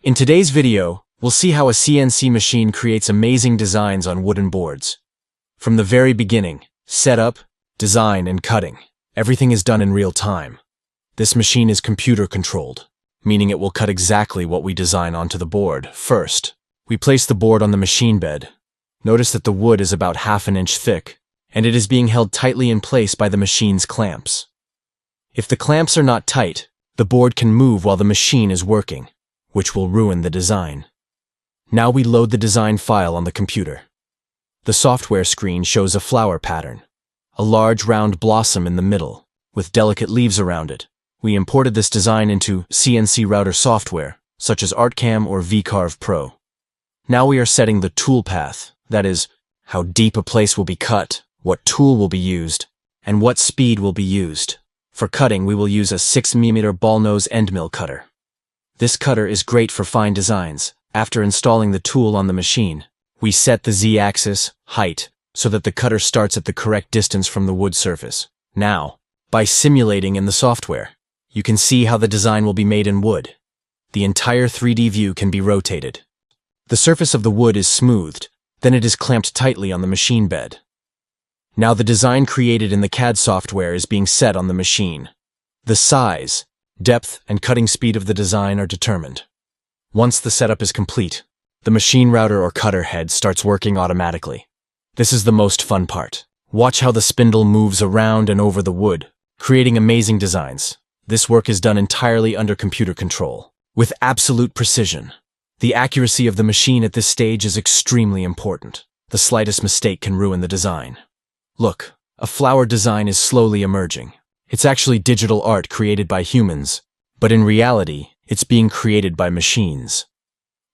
In today's video, we'll see how a CNC machine creates amazing designs on wooden boards. From the very beginning, setup, design, and cutting, everything is done in real time. This machine is computer controlled, meaning it will cut exactly what we design onto the board. First, we place the board on the machine bed. Notice that the wood is about half an inch thick, and it is being held tightly in place by the machine's clamps. If the clamps are not tight, the board can move while the machine is working, which will ruin the design. Now we load the design file on the computer. The software screen shows a flower pattern, a large round blossom in the middle, with delicate leaves around it. We imported this design into CNC router software, such as ArtCam or VCarve Pro. Now we are setting the tool path, that is, how deep a place will be cut, what tool will be used, and what speed will be used. For cutting, we will use a 6mm ball nose end mill cutter. This cutter is great for fine designs. After installing the tool on the machine, we set the Z-axis, height, so that the cutter starts at the correct distance from the wood surface. Now, by simulating in the software, you can see how the design will be made in wood. The entire 3D view can be rotated. The surface of the wood is smoothed, then it is clamped tightly on the machine bed. Now the design created in the CAD software is being set on the machine. The size, depth, and cutting speed of the design are determined. Once the setup is complete, the machine router or cutter head starts working automatically. This is the most fun part. Watch how the spindle moves around and over the wood, creating amazing designs. This work is done entirely under computer control, with absolute precision. The accuracy of the machine at this stage is extremely important. The slightest mistake can ruin the design. Look, a flower design is slowly emerging. It's actually digital art created by humans, but in reality, it's being created by machines.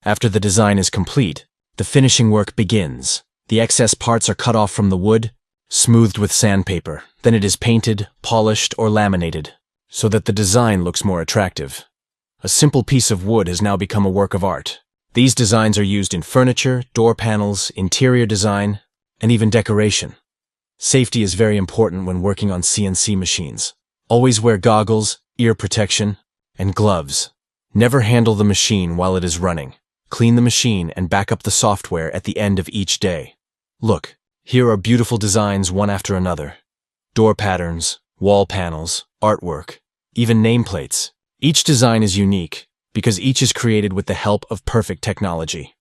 After the design is complete, the finishing work begins. The excess parts are cut off from the wood, smoothed with sandpaper. Then it is painted, polished, or laminated, so that the design looks more attractive. A simple piece of wood has now become a work of art. These designs are used in furniture, door panels, interior design, and even decoration. Safety is very important when working on CNC machines. Always wear goggles, ear protection, and gloves. Never handle the machine while it is running. Clean the machine and back up the software at the end of each day. Look, here are beautiful designs one after another. Door patterns, wall panels, artwork, even nameplates. Each design is unique because each is created with the help of perfect technology.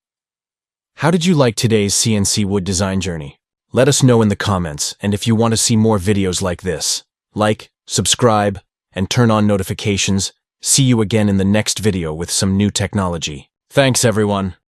How did you like today's CNC wood design journey? Let us know in the comments, and if you want to see more videos like this, like, subscribe, and turn on notifications. See you again in the next video with some new technology. Thanks, everyone.